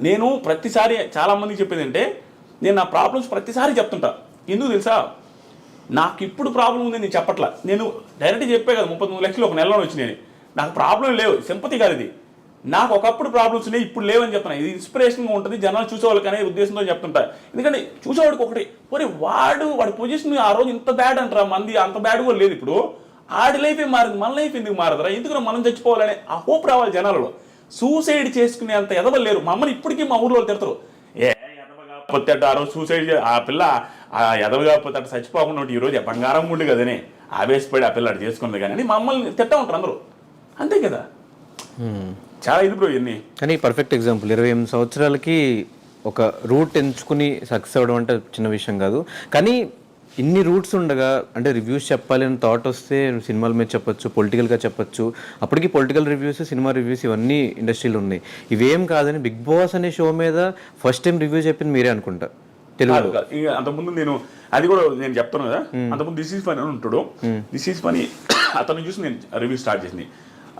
నేను ప్రతిసారి చాలామందికి చెప్పేది అంటే నేను నా ప్రాబ్లమ్స్ ప్రతిసారి చెప్తుంటా. ఎందుకు తెలుసా, నాకు ఇప్పుడు ప్రాబ్లం ఉంది నేను చెప్పట్లా. నేను డైరెక్ట్గా చెప్పే కదా 39 లక్షలు ఒక నెలలో వచ్చినాయి. నాకు ప్రాబ్లం లేవు, సింపతి కాదు ఇది. నాకు ఒకప్పుడు ప్రాబ్లమ్స్ ఉన్నాయి, ఇప్పుడు లేవని చెప్తున్నా. ఇది ఇన్స్పిరేషన్గా ఉంటుంది, జనాలు చూసేవాళ్ళకి అనే ఉద్దేశంతో చెప్తుంటా. ఎందుకంటే చూసేవాడికి ఒకటి, మరి వాడి పొజిషన్ ఆ రోజు ఇంత బ్యాడ్ అంటారా, మంది అంత బ్యాడ్ కూడా లేదు. ఇప్పుడు ఆడి లైఫే మారింది, మన లైఫ్ ఎందుకు మారదురా, ఎందుకు మనం చచ్చిపోవాలనే ఆ హోప్ రావాలి జనాలలో. సూసైడ్ చేసుకునే అంత ఎదవలు లేరు. మా అమ్మని ఇప్పటికీ మా ఊర్లో తిడతారు, ఎదవగాపోతే ఆ రోజు సూసైడ్ ఆ పిల్ల ఆ ఎదవగాపోతే అటు చచ్చిపోకుండా ఈ రోజు బంగారం ఉండి కదనే ఆవేశపడి ఆ పిల్ల అటు చేసుకున్నది కానీ మమ్మల్ని తిట్టా ఉంటారు అందరూ. అంతే కదా, చాలా ఇది బ్రో ఇవన్నీ. కానీ పర్ఫెక్ట్ ఎగ్జాంపుల్ 28 సంవత్సరాలకి ఒక రూట్ ఎంచుకుని సక్సెస్ అవ్వడం అంటే చిన్న విషయం కాదు. కానీ ఇన్ని రూట్స్ ఉండగా అంటే రివ్యూస్ చెప్పాలి అని థాట్ వస్తే సినిమాల మీద చెప్పొచ్చు, పొలిటికల్గా చెప్పొచ్చు. అప్పటికి పొలిటికల్ రివ్యూస్, సినిమా రివ్యూస్ ఇవన్నీ ఇండస్ట్రీలో ఉన్నాయి. ఇవేం కాదని బిగ్ బాస్ అనే షో మీద ఫస్ట్ టైం రివ్యూ చెప్పింది మీరే అనుకుంటా తెలుగు. అంతకుముందు నేను అది కూడా నేను చెప్తాను కదా, అంతకుముందు దిస్ ఈజ్ ఫనీ అని ఉంటాడు. దిస్ ఈజ్ ఫనీ అతను చూసి నేను రివ్యూ స్టార్ట్ చేసింది.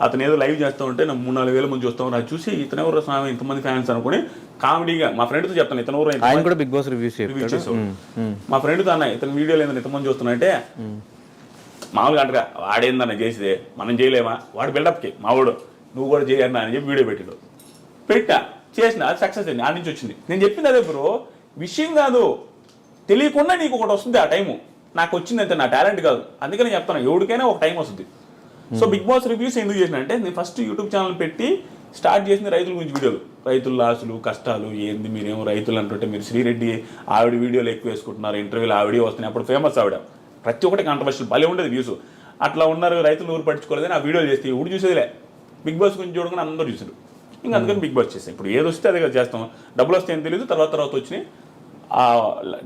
అతను ఏదో లైవ్ చేస్తూ ఉంటే నాకు 3-4 వేల మంది చూస్తాం. నాకు చూసి ఇతను ఎవరు స్వామి ఇంతమంది ఫ్యాన్స్ అనుకుని కామెడీగా మా ఫ్రెండ్తో చెప్తాను, ఇతను ఎవరు ఆయన కూడా బిగ్ బాస్ రివ్యూ చేసాడు. మా ఫ్రెండ్తో అన్న ఇతను వీడియో లేదని ఇంతమంది చూస్తున్నా అంటే మామూలుగా అంటగా వాడేందన్న చేసేదే మనం చేయలేమా, వాడు బిల్డప్కి మావాడు నువ్వు కూడా చేయన్నా అని చెప్పి వీడియో పెట్టా చేసిన అది సక్సెస్ అయింది. ఆ నుంచి వచ్చింది. నేను చెప్పింది అదే బ్రో, విషయం కాదు, తెలియకుండా నీకు ఒకటి వస్తుంది ఆ టైము. నాకు వచ్చింది అంతే, నా టాలెంట్ కాదు. అందుకని చెప్తాను ఎవరికైనా ఒక టైం వస్తుంది. సో బిగ్ బాస్ రివ్యూస్ ఎందుకు చేసిన అంటే నేను ఫస్ట్ యూట్యూబ్ ఛానల్ పెట్టి స్టార్ట్ చేసింది రైతుల గురించి వీడియోలు, రైతుల లాసులు కష్టాలు ఏంది, మీరేమో రైతులు అంటుంటే మీరు శ్రీరెడ్డి ఆవిడ వీడియోలు ఎక్కువ వేసుకుంటున్నారు, ఇంటర్వ్యూలు ఆవిడే వస్తున్నాయి. అప్పుడు ఫేమస్ ఆవిడ, ప్రతి ఒక్కటి కాంట్రవర్షియల్ భలే ఉండేది వ్యూస్. అట్లా ఉన్నారు రైతులు ఊరు పట్టించుకోలేదని ఆ వీడియోలు చేస్తే ఊడు చూసేదిలే, బిగ్ బాస్ గురించి చూడకుండా అందరూ చూసారు. ఇంకా అందుకని బిగ్ బాస్ చేస్తాం. ఇప్పుడు ఏది వస్తే అదే చేస్తాం. డబ్బులు వస్తే ఏం తెలియదు. తర్వాత వచ్చినాయి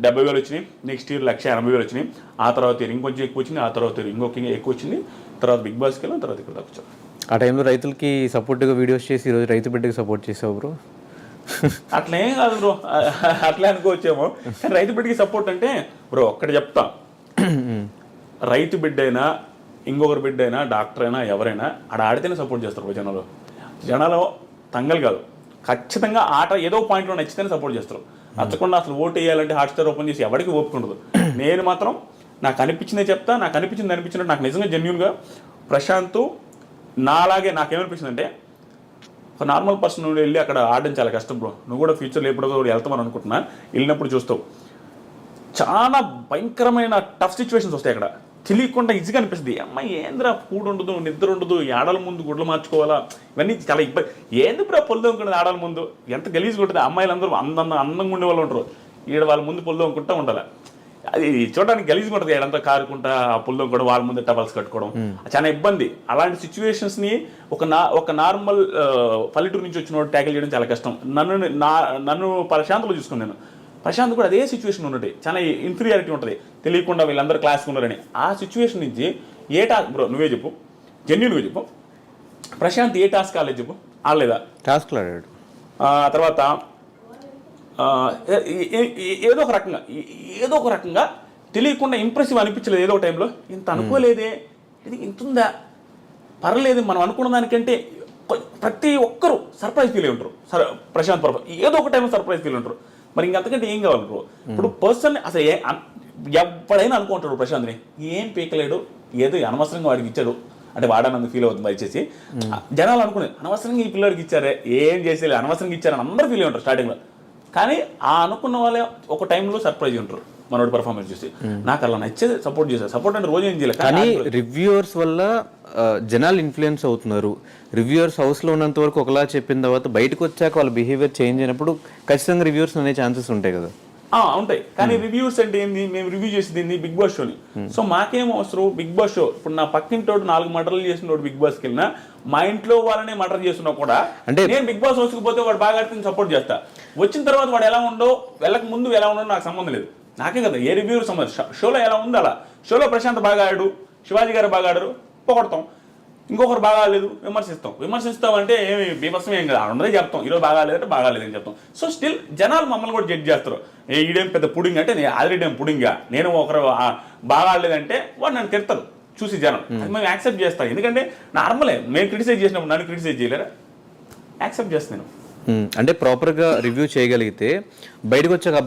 70,000 వచ్చినాయి, నెక్స్ట్ ఇయర్ 180,000 వచ్చినాయి, ఆ తర్వాత ఇంకొంచెం ఎక్కువ వచ్చింది, ఆ తర్వాత ఇంకొక ఎక్కువ వచ్చింది, తర్వాత బిగ్ బాస్కి వెళ్ళాం, తర్వాత ఇక్కడ దాకా వచ్చాం. ఆ టైంలో రైతులకి సపోర్ట్గా వీడియోస్ చేసి ఈరోజు రైతు బిడ్డకి సపోర్ట్ చేసావు బ్రో. అట్లా ఏం కాదు బ్రో, అట్లా అనుకోవచ్చేమో. కానీ రైతు బిడ్డకి సపోర్ట్ అంటే బ్రో ఒక్కటి చెప్తా, రైతు బిడ్డ అయినా ఇంకొకరి బిడ్డ అయినా డాక్టర్ అయినా ఎవరైనా ఆడ ఆడితేనే సపోర్ట్ చేస్తారు జనాలు తంగలు కాదు. ఖచ్చితంగా ఆట ఏదో పాయింట్లో నచ్చితేనే సపోర్ట్ చేస్తారు. నచ్చకుండా అసలు ఓటు వేయాలంటే హాట్స్టార్ ఓపెన్ చేసి ఎవరికి ఓపుకుండదు. నేను మాత్రం నాకు అనిపించిందే చెప్తా, నాకు అనిపించినట్టు నాకు నిజంగా జెన్యూన్గా ప్రశాంత్ నాలాగే నాకేమనిపించిందంటే ఒక నార్మల్ పర్సన్ నువ్వు వెళ్ళి అక్కడ ఆడడం చాలా కష్టం బ్రో. నువ్వు కూడా ఫ్యూచర్లో ఎప్పుడో కూడా వెళ్తామని అనుకుంటున్నా, వెళ్ళినప్పుడు చూస్తావు చాలా భయంకరమైన టఫ్ సిచ్యువేషన్స్ వస్తాయి అక్కడ. తెలియకుండా ఈజీగా అనిపిస్తుంది, అమ్మాయి ఏంద్రా ఫుడ్ ఉండదు, నిద్ర ఉండదు, ఆడల ముందు గుడ్లు మార్చుకోవాలా, ఇవన్నీ చాలా ఇబ్బంది. ఏంది బ్రో పొల్లు అనుకుంటుంది ఆడల ముందు, ఎంత గలీజ్గా ఉంటుంది. అమ్మాయిలందరూ అందంగా ఉండే వాళ్ళు ఉంటారు, ఈడ వాళ్ళ ముందు పొల్లు అనుకుంటా ఉండాలి. అది చూడడానికి గలీజ్గా ఉంటుంది, ఏడంతా కారుకుంటా ఆ పుల్లం కూడా వాళ్ళ ముందు టవల్స్ కట్టుకోవడం చాలా ఇబ్బంది. అలాంటి సిచ్యువేషన్స్ని ఒక నార్మల్ పల్లెటూరు నుంచి వచ్చిన ట్యాకిల్ చేయడం చాలా కష్టం. నన్ను ప్రశాంత్లో చూసుకున్నాను. ప్రశాంత్ కూడా అదే సిచ్యువేషన్ ఉన్నట్టు చాలా ఇన్ఫీరియారిటీ ఉంటుంది, తెలియకుండా వీళ్ళందరూ క్లాస్కి ఉన్నారని. ఆ సిచ్యువేషన్ నుంచి ఏ టాస్క్ బ్రో నువ్వే చెప్పు, జెన్యూన్గా చెప్పు, ప్రశాంత్ ఏ టాస్క్ ఆడలేదు చెప్పు, ఆడలేదా? టాస్క్లు ఆడాడు. తర్వాత ఏదో ఒక రకంగా తెలియకుండా ఇంప్రెసివ్ అనిపించలేదు. ఏదో ఒక టైంలో ఇంత అనుకోలేదే, ఇది ఇంత ఉందా, పర్లేదు మనం అనుకున్న దానికంటే ప్రతి ఒక్కరూ సర్ప్రైజ్ ఫీల్ అయి ఉంటారు. ప్రశాంత్ ఏదో ఒక టైంలో సర్ప్రైజ్ ఫీల్ ఉంటారు. మరి ఇంకంతకంటే ఏం కావాలి బ్రో? ఇప్పుడు పర్సన్ అసలు ఎవడైనా అనుకుంటాడు ప్రశాంత్ని ఏం పీకలేడు, ఏదో అనవసరంగా వాడికి ఇచ్చాడు అంటే వాడనందుకు ఫీల్ అవుతుంది దయచేసి. జనాలు అనుకునే అనవసరంగా ఈ పిల్లడికి ఇచ్చారే, ఏం చేసేది అనవసరంగా ఇచ్చారని అందరూ ఫీల్ అయి ఉంటారు స్టార్టింగ్లో. కానీ ఆ అనుకున్న వాళ్ళే ఒక టైంలో సర్ప్రైజ్ ఉంటారు మనోడి పర్ఫార్మెన్స్ చూసి. నాకు అలా నచ్చేది సపోర్ట్ చేశారు. సపోర్ట్ అంటే రోజు ఏం చేయలేదు. కానీ రివ్యూవర్స్ వల్ల జనాలు ఇన్ఫ్లుయెన్స్ అవుతున్నారు. రివ్యూవర్స్ హౌస్లో ఉన్నంత వరకు ఒకలా చెప్పిన తర్వాత బయటకు వచ్చాక వాళ్ళ బిహేవియర్ చేంజ్ అయినప్పుడు ఖచ్చితంగా రివ్యూవర్స్ అనే ఛాన్సెస్ ఉంటాయి కదా. ఉంటాయి. కానీ రివ్యూస్ అంటే ఏంది, మేము రివ్యూ చేసేది ఏంది బిగ్ బాస్ షోని. సో మాకేం అవసరం బిగ్ బాస్ షో. ఇప్పుడు నా పక్కింటోడు 4 మర్డర్లు చేసిన బిగ్ బాస్కి వెళ్ళినా, మా ఇంట్లో వాళ్ళనే మర్డర్ చేస్తున్నా కూడా అంటే నేను బిగ్ బాస్ హౌస్కి పోతే వాడు బాగా ఆడితే సపోర్ట్ చేస్తా. వచ్చిన తర్వాత వాడు ఎలా ఉండో వెళ్ళక ముందు ఎలా ఉండో నాకు సంబంధం లేదు. నాకే కదా ఏ రివ్యూ సంబంధం. షోలో ఎలా ఉందో అలా. షోలో ప్రశాంత్ బాగా ఆడాడు, శివాజీ గారు బాగా ఆడారు, పొగడతాం. ఇంకొకరు బాగా లేదు విమర్శిస్తామంటే ఏమి బీభత్సం ఏం కదా, అందరే చెప్తాం ఈరోజు బాగా లేదంటే బాగా లేదని చెప్తాం. సో స్టిల్ జనాలు మమ్మల్ని కూడా జడ్జ్ చేస్తారు. ఈడేం పెద్ద పుడింగ్ అంటే నేను ఆల్రెడీ పుడింగా, నేను ఒకరు బాగా ఆడలేదంటే వాడు నన్ను తిడతారు చూసి జనం. అది మేము యాక్సెప్ట్ చేస్తాం. ఎందుకంటే నార్మలే, మేము క్రిటిసైజ్ చేసినప్పుడు నన్ను క్రిటిసైజ్ చేయలేరా, యాక్సెప్ట్ చేస్తాను. అంటే ప్రాపర్గా రివ్యూ చేయగలిగితే బయటకు వచ్చాక ఆ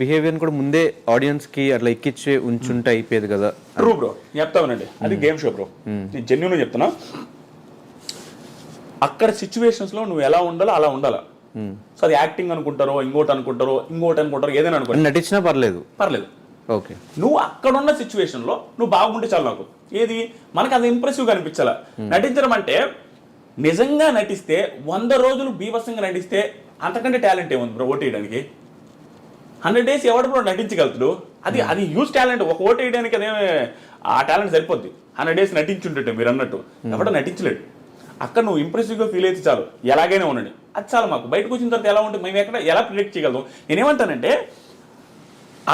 బిహేవియర్ కూడా ముందే ఆడియన్స్కి అట్లా ఎక్కిచ్చే ఉంచుంటే అయిపోయేది కదా. ట్రూ బ్రో, చెప్తామనండి, అది గేమ్ షో బ్రో, నేను జెన్యున్గా చెప్తున్నా. అక్కడ సిచ్యువేషన్స్లో నువ్వు ఎలా ఉండాలో అలా ఉండాలా. సో అది యాక్టింగ్ అనుకుంటారో, ఇంకోటి అనుకుంటారో, ఏదైనా అనుకుంటారు, నటించినా పర్లేదు. ఓకే, నువ్వు అక్కడున్న సిచ్యువేషన్లో నువ్వు బాగుంటే చాలు. నాకు ఏది మనకు అది ఇంప్రెసివ్గా అనిపించాలా. నటించడం అంటే నిజంగా నటిస్తే 100 రోజులు బీభత్సంగా నటిస్తే అంతకంటే టాలెంట్ ఏముంది బ్రో ఓటు వేయడానికి. 100 days ఎవడు బ్రో నటించగలుగుతాడు? అది యూజ్ టాలెంట్. ఒక ఓటు వేయడానికి అదే ఆ టాలెంట్ సరిపోద్ది. 100 days నటించుంటే మీరు అన్నట్టు ఎవడో నటించలేడు. అక్కడ నువ్వు ఇంప్రెసివ్గా ఫీల్ అయితే చాలు, ఎలాగైనా ఉండండి, అది చాలు. మాకు బయటకు వచ్చిన తర్వాత ఎలా ఉంటుంది, మేము ఎలా ప్రిడిక్ట్ చేయగలం. నేనేమంటానంటే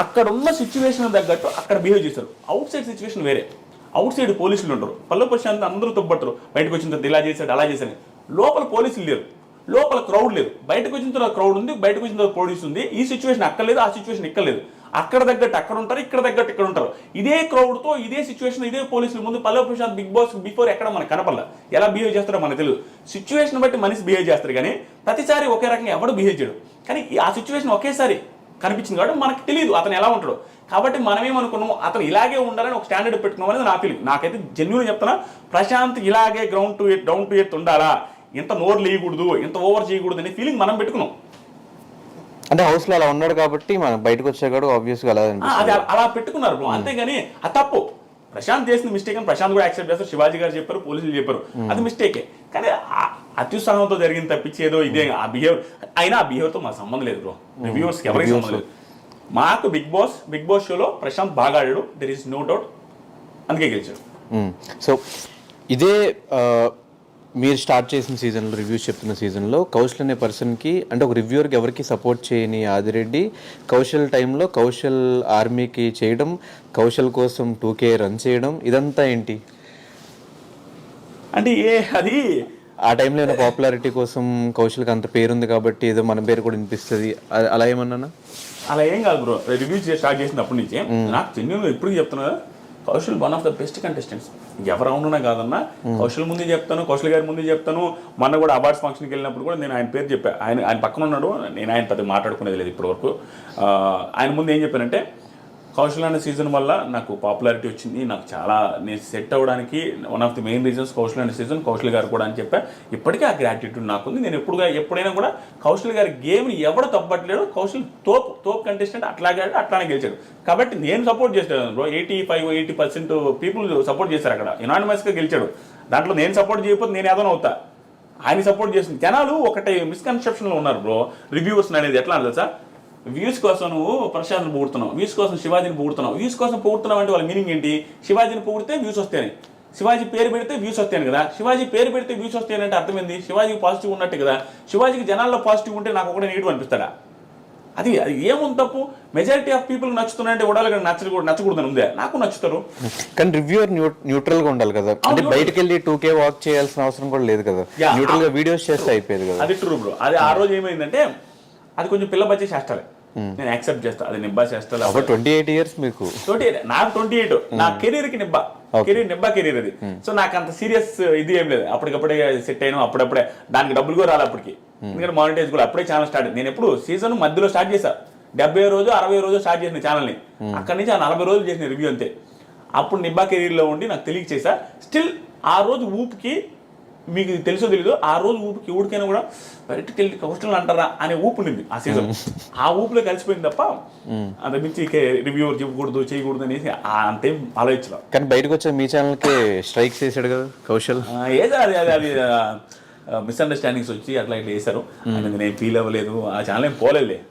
అక్కడ ఉన్న సిచ్యువేషన్ తగ్గట్టు అక్కడ బిహేవ్ చేస్తారు. అవుట్ సైడ్ సిచ్యువేషన్ వేరే. అవుట్ సైడ్ పోలీసులు ఉంటారు, పల్లె ప్రశాంత్ అందరూ తొబ్బట్టరు. బయటకు వచ్చిన తర్వాత ఇలా చేశాడు అలా చేశాడు. లోపల పోలీసులు లేరు, లోపల క్రౌడ్ లేదు. బయటకు వచ్చిన తర్వాత క్రౌడ్ ఉంది, బయటకు వచ్చిన తర్వాత పోలీసు ఉంది. ఈ సిచ్యువేషన్ అక్కర్లేదు, ఆ సిచ్యువేషన్ ఇక్కర్లేదు. అక్కడ తగ్గట్టు అక్కడ ఉంటారు, ఇక్కడ తగ్గట్టు ఇక్కడ ఉంటారు. ఇదే క్రౌడ్తో ఇదే సిచ్యువేషన్ ఇదే పోలీసుల ముందు పల్లె ప్రశాంత్ బిగ్ బాస్ బిఫోర్ ఎక్కడ మనకు కనపడలే. ఎలా బిహేవ్ చేస్తారో మనకు తెలియదు. సిచ్యువేషన్ బట్టి మనిషి బిహేవ్ చేస్తారు, కానీ ప్రతిసారి ఒకే రకంగా ఎవడు బిహేవ్ చేయడు. కానీ ఆ సిచ్యువేషన్ ఒకేసారి కనిపించింది కాబట్టి మనకు తెలియదు అతను ఎలా ఉంటాడు. కాబట్టి మనమేమనుకున్నాము, అతను ఇలాగే ఉండాలని ఒక స్టాండర్డ్ పెట్టుకున్నాం అనేది నా ఫీలింగ్. నాకైతే జెన్యూన్ చెప్తున్నా, ప్రశాంత్ ఇలాగే డౌన్ టు ఎర్త్ ఉండాలా, ఇంత నోరు లేయకూడదు, ఇంత ఓవర్ చేయకూడదు అనే ఫీలింగ్ మనం పెట్టుకున్నాం. అంటే హౌస్లో అలా ఉన్నాడు కాబట్టి మనం బయటకు వచ్చాడు ఆబ్వియస్గా అలా అది అలా పెట్టుకున్నారు బ్రో, అంతేగాని అది తప్పు. ప్రశాంత్ చేసిన మిస్టేక్ అని ప్రశాంత్ కూడా యాక్సెప్ట్ చేస్తారు, శివాజీ గారు చెప్పారు, పోలీసులు చెప్పారు, అది మిస్టేకే. కానీ అత్యుత్సాహంతో జరిగింది తప్పించి ఏదో ఇదే ఆ బిహేవియర్ అయినా ఆ బిహేవియర్తో మాకు సంబంధం లేదు బ్రో. రివ్యూవర్స్కి ఎవరికి సంబంధం లేదు. మాకు బిగ్ బాస్ షోలో ప్రశాంత్ బాగా ఆడాడు, దెర్ ఈస్ నో డౌట్, అందుకే గెలిచాడు. సో ఇదే మీరు స్టార్ట్ చేసిన సీజన్లో రివ్యూస్ చెప్తున్న సీజన్లో కౌశల్ అనే పర్సన్కి, అంటే ఒక రివ్యూవర్కి ఎవరికి సపోర్ట్ చేయని ఆదిరెడ్డి కౌశల్ టైంలో కౌశల్ ఆర్మీకి చేయడం, కౌశల్ కోసం 2K రన్ చేయడం, ఇదంతా ఏంటి అంటే అది ఆ టైంలో ఏమైనా పాపులారిటీ కోసం కౌశల్కి అంత పేరుంది కాబట్టి ఏదో మన పేరు కూడా వినిపిస్తుంది అలా ఏమన్నా? అలా ఏం కాదు బ్రో. రివ్యూ స్టార్ట్ చేసినప్పటి నుంచి నాకు జెన్యూన్గా ఇప్పుడు చెప్తున్నా, Kaushal one of the best contestants. ఎవరు అవునున్నా కాదన్నా కౌశల్ ముందే చెప్తాను, కౌశల్ గారి ముందే చెప్తాను. మొన్న కూడా అవార్డ్స్ ఫంక్షన్కి వెళ్ళినప్పుడు కూడా నేను ఆయన పేరు చెప్పాను. ఆయన పక్కన ఉన్నాడు, నేను ఆయన పెద్ద మాట్లాడుకునేది లేదు ఇప్పటివరకు. ఆయన ముందు ఏం చెప్పానంటే, కౌశల్ అనే సీజన్ వల్ల నాకు పాపులారిటీ వచ్చింది, నాకు చాలా నేను సెట్ అవ్వడానికి one of the main reasons Kaushal అనే సీజన్, కౌశల్ గారు కూడా అని చెప్పా. ఇప్పటికీ ఆ గ్రాటిట్యూడ్ నాకుంది. నేను ఎప్పుడైనా కూడా కౌశల్ గారి గేమ్ని ఎవడు తప్పట్లేడు. కౌశల్ తోప్ కంటెస్టెంట్, అట్లానే గెలిచాడు. కాబట్టి నేను సపోర్ట్ చేశాను బ్రో. 85-80% పీపుల్ సపోర్ట్ చేశారు అక్కడ, యునానిమస్గా గెలిచాడు. దాంట్లో నేను సపోర్ట్ చేయకపోతే నేను ఏదైనా అవుతా. ఆయన సపోర్ట్ చేసింది. జనాలు ఒకటి మిస్కన్సెప్షన్లో ఉన్నారు బ్రో. రివ్యూవర్స్ అనేది ఎట్లా తెలుసా, వ్యూస్ కోసం నువ్వు ప్రశాంత్ని పొగుడుతున్నావు, వ్యూస్ కోసం శివాజీని పొగుడుతున్నావు. వ్యూస్ కోసం పొగుడుతున్నావు అంటే వాళ్ళ మీనింగ్ ఏంటి? శివాజీని పొగిడితే వ్యూస్ వస్తాయని, శివాజీ పేరు పెడితే వ్యూస్ వస్తాయని కదా. శివాజీ పేరు పెడితే వ్యూస్ వస్తాయని అంటే అర్థమైంది శివాజీకి పాజిటివ్ ఉన్నట్టే కదా. శివాజీకి జనాల్లో పాజిటివ్ ఉంటే నాకు ఒకటే నెగిటివ్ అనిపిస్తాడా? అది ఏముంది తప్పు? మెజారిటీ ఆఫ్ పీపుల్ నచ్చుతున్నాయంటే ఉడాలి నచ్చకూడదని ఉందే. నాకు నచ్చుతారు, కానీ రివ్యూవర్ న్యూట్రల్ గా ఉండాలి కదా. అంటే బయటకు వెళ్ళి 2K వాక్ చేయాల్సిన అవసరం కూడా లేదు కదా, న్యూట్రల్ గా వీడియోస్ చేస్తే అయిపోయేది కదా. అది ట్రూ బ్రో. అది ఆ రోజు ఏమైందంటే అది కొంచెం పిల్ల బచ్చే చేస్తాలే, నేను యాక్సెప్ట్ చేస్తా. అది నిబ్బా చేస్తా. 28 years మీకు? 28, నాకు 28. నా కెరీర్కి నిబ్బా కెరీర్ అది. సో నాకు అంత సీరియస్ ఇది ఏం లేదు. అప్పటికప్పుడే సెట్ అయినా, అప్పుడప్పుడే దానికి డబ్బులు కూడా రాలి అప్పటికి. ఎందుకంటే మానిటైజ్ కూడా అప్పుడే ఛానల్ స్టార్ట్. నేను ఎప్పుడు సీజన్ మధ్యలో స్టార్ట్ చేశా, 70 రోజు 60 రోజు స్టార్ట్ చేసిన ఛానల్ని. అక్కడి నుంచి ఆ 40 రోజులు చేసిన రివ్యూ అంతే. అప్పుడు నిబ్బా కెరీర్లో ఉండి నాకు తెలియక చేశా. స్టిల్ ఆ రోజు ఊపుకి, మీకు తెలుసో తెలీదు, ఆ రోజు ఊపికి ఊడికైనా కూడా బయటకు వెళ్ళి కౌశల్ అంటారా అనే ఊపు ఉండింది ఆ సీజన్. ఆ ఊపులో కలిసిపోయింది తప్ప అంత మించి రివ్యూవర్ చెప్పకూడదు చేయకూడదు అనేసి అంతేం ఆలోచించలేదు. కానీ బయటకు వచ్చే మీ ఛానల్కి స్ట్రైక్స్ వేసాడు కదా కౌశల్. ఏదో అది మిస్అండర్స్టాండింగ్స్ వచ్చి అట్లా ఇట్లా వేశారు. నేను ఫీల్ అవ్వలేదు, ఆ ఛానల్ ఏం పోలేదు.